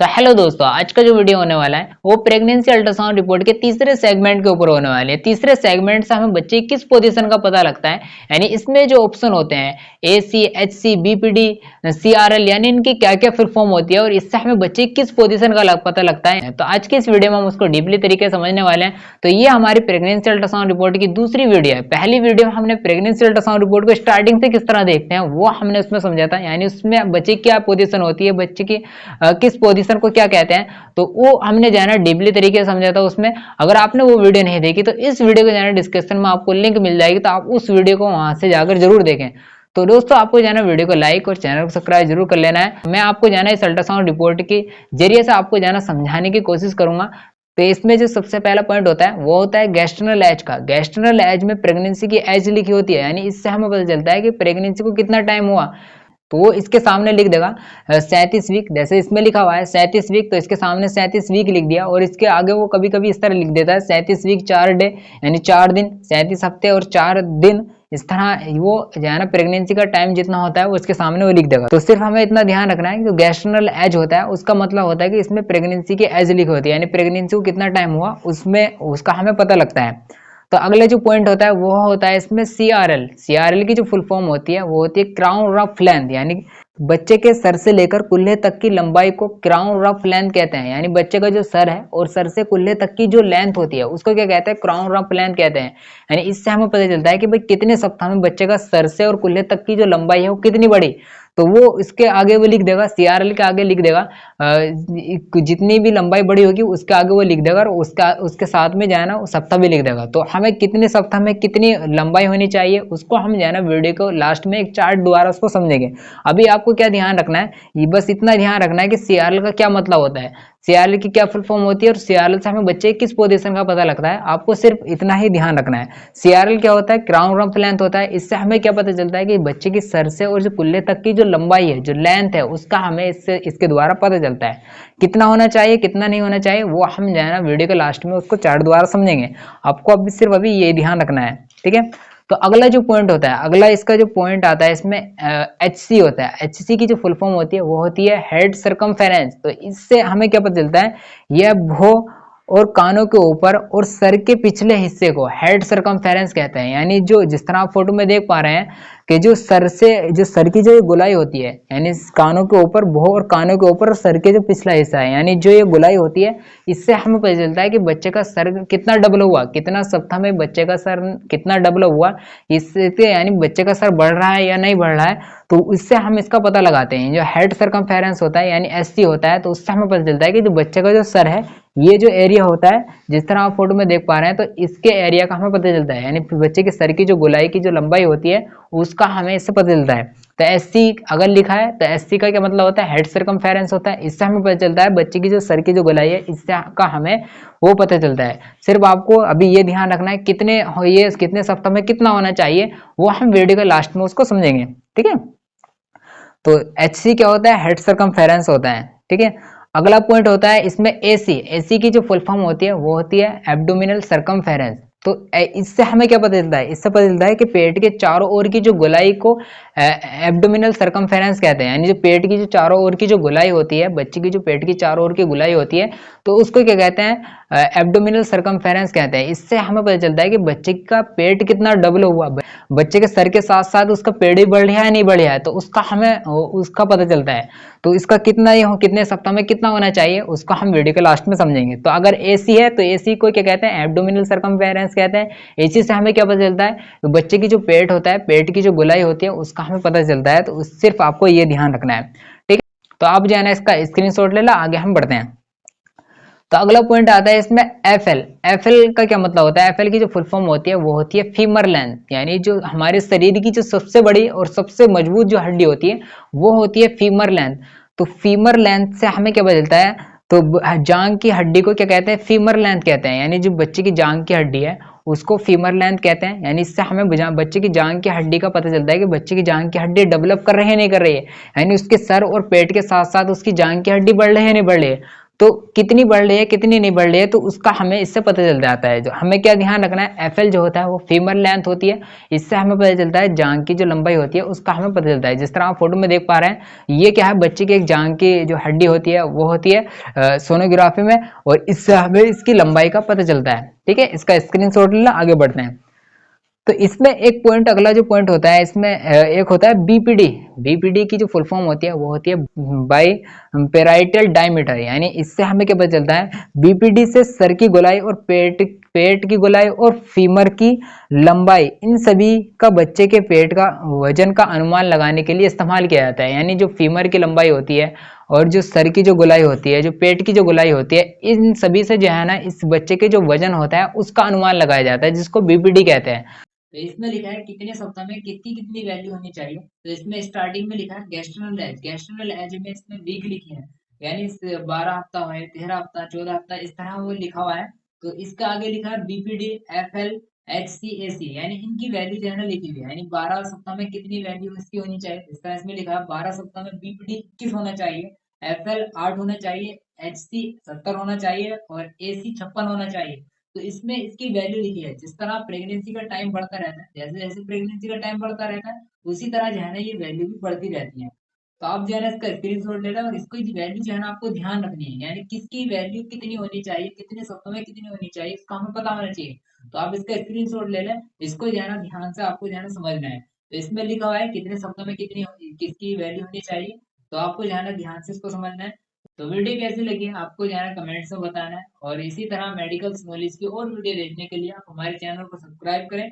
तो हेलो दोस्तों, आज का जो वीडियो होने वाला है वो प्रेगनेंसी अल्ट्रासाउंड रिपोर्ट के तीसरे सेगमेंट के ऊपर होने वाले हैं। तीसरे सेगमेंट से हमें बच्चे की किस पोजीशन का पता लगता है, यानी इसमें जो ऑप्शन होते हैं AC, HC, BPD, CRL, यानी इनकी क्या क्या फुल फॉर्म होती है और इससे हमें बच्चे की किस पोजीशन का पता लगता है। तो आज की इस वीडियो में हम उसको डीपली तरीके से समझने वाले हैं। तो ये हमारी प्रेगनेंसी अल्ट्रासाउंड रिपोर्ट की दूसरी वीडियो है। पहली वीडियो में हमने प्रेगनेंसी अल्ट्रासाउंड रिपोर्ट को स्टार्टिंग से किस तरह देखते हैं वो हमने उसमें समझा था, यानी उसमें बच्चे की क्या पोजीशन होती है, बच्चे की किस पोजीशन को क्या कहते हैं, तो वो हमने जाना डीपली तरीके से समझा था उसमें। अगर आपने वो वीडियो नहीं देखी तो इस वीडियो को जाना डिस्क्रिप्शन में आपको लिंक मिल जाएगी, तो आप उस वीडियो को वहां से जाकर जरूर देखें। तो दोस्तों, आपको जाना वीडियो को लाइक और चैनल को सब्सक्राइब जरूर कर लेना है। मैं आपको जाना इस अल्ट्रासाउंड रिपोर्ट के जरिए से आपको जाना समझाने की कोशिश करूंगा। तो इसमें जो सबसे पहला पॉइंट होता है वो होता है गैस्ट्रनल एज का। गैस्ट्रनल एज में प्रेगनेंसी की एज लिखी होती है, यानी इससे हमें पता चलता है कि प्रेगनेंसी को कितना टाइम हुआ। तो वो इसके सामने लिख देगा 37 वीक, जैसे इसमें लिखा हुआ है 37 वीक, तो इसके सामने 37 वीक लिख दिया। और इसके आगे वो कभी कभी इस तरह लिख देता है 37 वीक 4 डे, यानी 4 दिन, 37 हफ्ते और 4 दिन। इस तरह वो जो है ना प्रेगनेंसी का टाइम जितना होता है वो इसके सामने वो लिख देगा। तो सिर्फ हमें इतना ध्यान रखना है कि जो गैस्ट्रनल एज होता है उसका मतलब होता है कि इसमें प्रेगनेंसी की एज लिखी होती है, यानी प्रेगनेंसी को कितना टाइम हुआ उसमें उसका हमें पता लगता है। तो अगला जो पॉइंट होता है वो होता है इसमें CRL। CRL की जो फुल फॉर्म होती है वो होती है क्राउन रफ लेंथ, यानी बच्चे के सर से लेकर कुल्ले तक की लंबाई को क्राउन रफ लेंथ कहते हैं। यानी बच्चे का जो सर है और सर से कुल्ले तक की जो लेंथ होती है उसको क्या कहते हैं, क्राउन रफ लेंथ कहते हैं। यानी इससे हमें पता चलता है कि भाई कितने सप्ताह में बच्चे का सर से और कुल्ले तक की जो लंबाई है वो कितनी बड़ी। तो वो इसके आगे वो लिख देगा, CRL के आगे लिख देगा जितनी भी लंबाई बड़ी होगी उसके आगे वो लिख देगा, और उसके साथ में जो है ना सप्ताह भी लिख देगा। तो हमें कितने सप्ताह में कितनी लंबाई होनी चाहिए उसको हम जो है ना वीडियो को लास्ट में एक चार्ट द्वारा उसको समझेंगे। अभी आपको क्या ध्यान रखना है, ये बस इतना ध्यान रखना है कि CRL का क्या मतलब होता है, CRL की क्या फुल फॉर्म होती है और CRL से हमें बच्चे किस पोजीशन का पता लगता है। आपको सिर्फ इतना ही ध्यान रखना है। CRL क्या होता है, क्राउन रफ लेंथ होता है। इससे हमें क्या पता चलता है कि बच्चे की सर से और जो कुल्ले तक की जो लंबाई है, जो लेंथ है, उसका हमें इसके द्वारा पता चलता है। कितना होना चाहिए कितना नहीं होना चाहिए वो हम जो है ना वीडियो के लास्ट में उसको चार्ट द्वारा समझेंगे। आपको अभी सिर्फ अभी ये ध्यान रखना है, ठीक है। तो अगला जो पॉइंट होता है, अगला इसका जो पॉइंट आता है इसमें HC होता है। HC की जो फुल फॉर्म होती है वो होती है हेड सर्कमफेरेंस। तो इससे हमें क्या पता चलता है, यह भो और कानों के ऊपर और सर के पिछले हिस्से को हेड सर्कमफेरेंस कहते हैं। यानी जो जिस तरह आप फोटो में देख पा रहे हैं कि जो सर की जो गोलाई होती है, यानी कानों के ऊपर भो और कानों के ऊपर सर के जो पिछला हिस्सा है, यानी जो ये गोलाई होती है, इससे हमें पता चलता है कि बच्चे का सर कितना डबल हुआ, कितना सप्ताह में बच्चे का सर कितना डबल हुआ। इससे यानी बच्चे का सर बढ़ रहा है या नहीं बढ़ रहा है, तो इससे हम इसका पता लगाते हैं। जो हेड सर्कमफेरेंस होता है यानी SC होता है, तो उससे हमें पता चलता है कि जो बच्चे का जो सर है, ये जो एरिया होता है जिस तरह आप फोटो में देख पा रहे हैं, तो इसके एरिया का हमें पता चलता है। यानी बच्चे के सर की जो गोलाई की जो लंबाई होती है उसका हमें इससे पता चलता है। तो SC अगर लिखा है तो SC का क्या मतलब होता है, हेड सर्कमफेरेंस होता है। इससे हमें पता चलता है बच्चे की जो सर की जो गोलाई है, इससे का हमें वो पता चलता है। सिर्फ आपको अभी ये ध्यान रखना है कितने सप्ताह में कितना होना चाहिए वो हम वीडियो के लास्ट में उसको समझेंगे, ठीक है। तो HC क्या होता है, हेड सर्कमफेरेंस होता है, ठीक है। अगला पॉइंट होता है इसमें AC की जो फुल फॉर्म होती है वो होती है एब्डोमिनल सर्कमफेरेंस। तो इससे हमें क्या पता चलता है, इससे पता चलता है कि पेट के चारों ओर की जो गोलाई को एब्डोमिनल सर्कमफेरेंस कहते हैं। यानी जो पेट की जो चारों ओर की जो गोलाई होती है, बच्चे की जो पेट की चारों ओर की गोलाई होती है, तो उसको क्या कहते हैं, एब्डोमिनल सर्कमफेरेंस कहते हैं। इससे हमें पता चलता है कि बच्चे का पेट कितना डबल हुआ, बच्चे के सर के साथ साथ उसका पेट भी बढ़ रहा है नहीं बढ़ रहा है, तो उसका हमें उसका पता चलता है। तो इसका कितने सप्ताह में कितना होना चाहिए उसका हम वीडियो के लास्ट में समझेंगे। तो अगर AC है तो AC को क्या कहते हैं, एब्डोमिनल सर्कमफेरेंस कहते हैं। AC से हमें क्या पता चलता है, तो बच्चे की जो पेट होता है, पेट की जो गोलाई होती है उसका हमें पता चलता है। तो सिर्फ आपको ये ध्यान रखना है, ठीक है। तो आप जो है ना इसका स्क्रीनशॉट ले लो, आगे हम बढ़ते हैं। तो अगला पॉइंट आता है इसमें FL का क्या मतलब होता है। FL की जो फुल फॉर्म होती है वो होती है फीमर लेंथ, यानी जो हमारे शरीर की जो सबसे बड़ी और सबसे मजबूत जो हड्डी होती है वो होती है फीमर लेंथ। तो फीमर लेंथ से हमें क्या पता चलता है, तो जांग की हड्डी को क्या कहते हैं, फीमर लेंथ कहते हैं। यानी जो बच्चे की जांग की हड्डी है उसको फीमर लेंथ कहते हैं। यानी इससे हमें बच्चे की जांग की हड्डी का पता चलता है कि बच्चे की जांग की हड्डी डेवलप कर रही है नहीं कर रही है, यानी उसके सर और पेट के साथ साथ उसकी जांग की हड्डी बढ़ रही है नहीं बढ़ रही है। तो कितनी बढ़ रही है कितनी नहीं बढ़ रही है, तो उसका हमें इससे पता चल जाता है। जो हमें क्या ध्यान रखना है, एफएल जो होता है वो फीमर लेंथ होती है, इससे हमें पता चलता है जांग की जो लंबाई होती है उसका हमें पता चलता है। जिस तरह आप फोटो में देख पा रहे हैं, ये क्या है, बच्चे की एक जांग की जो हड्डी होती है वो होती है सोनोग्राफी में, और इससे हमें इसकी लंबाई का पता चलता है। ठीक है, इसका स्क्रीनशॉट लेना, आगे बढ़ते हैं। तो इसमें एक पॉइंट, अगला जो पॉइंट होता है इसमें एक होता है बीपीडी। बीपीडी की जो फुल फॉर्म होती है वो होती है बाई पेराइटल डायमीटर, यानी इससे हमें क्या पता चलता है, बीपीडी से सर की गोलाई और पेट पेट की गोलाई और फीमर की लंबाई, इन सभी का बच्चे के पेट का वजन का अनुमान लगाने के लिए इस्तेमाल किया जाता है। यानी जो फीमर की लंबाई होती है और जो सर की जो गोलाई होती है, जो पेट की जो गोलाई होती है, इन सभी से जो है ना इस बच्चे के जो वजन होता है उसका अनुमान लगाया जाता है, जिसको बीपीडी कहते हैं। तो इसमें लिखा है कितने सप्ताह में कितनी कितनी वैल्यू होनी चाहिए। तो इसमें स्टार्टिंग में लिखा है गैस्ट्रनल एज, गैस्ट्रनल एज में इसमें वीक लिखी है, यानी 12 हफ्ता है, 13 हफ्ता, 14 हफ्ता, इस तरह वो लिखा हुआ है। तो इसका आगे लिखा है बीपीडी, एफएल, एचसीएसी, यानी इनकी वैल्यू जो है ना लिखी हुई है, यानी 12 सप्ताह में कितनी वैल्यू इसकी होनी चाहिए। इसका इसमें लिखा है 12 सप्ताह में बीपीडी 21 होना चाहिए, एफएल 8 होना चाहिए, एचसी 70 होना चाहिए और एसी 56 होना चाहिए। तो इसमें इसकी वैल्यू लिखी है। जिस तरह प्रेगनेंसी का टाइम बढ़ता रहता है, जैसे जैसे प्रेगनेंसी का टाइम बढ़ता रहता है, उसी तरह जो है ना ये वैल्यू भी बढ़ती रहती है। तो आप जो है ना इसका स्क्रीनशॉट ले लें और इसको वैल्यू जो है ना आपको ध्यान रखनी है, यानी किसकी वैल्यू कितनी होनी चाहिए, कितने सप्ताह में कितनी होनी चाहिए, इसका हमें पता होना चाहिए। तो आप इसका स्क्रीनशॉट ले लें, इसको जो है ना ध्यान से आपको जो है ना समझना है। तो इसमें लिखा हुआ है कितने सप्ताह में किसकी वैल्यू होनी चाहिए, तो आपको जो है ना ध्यान से इसको समझना है। तो वीडियो कैसी लगी आपको जो है ना कमेंट्स में बताना है, और इसी तरह मेडिकल नॉलेज की और वीडियो देखने के लिए आप हमारे चैनल को सब्सक्राइब करें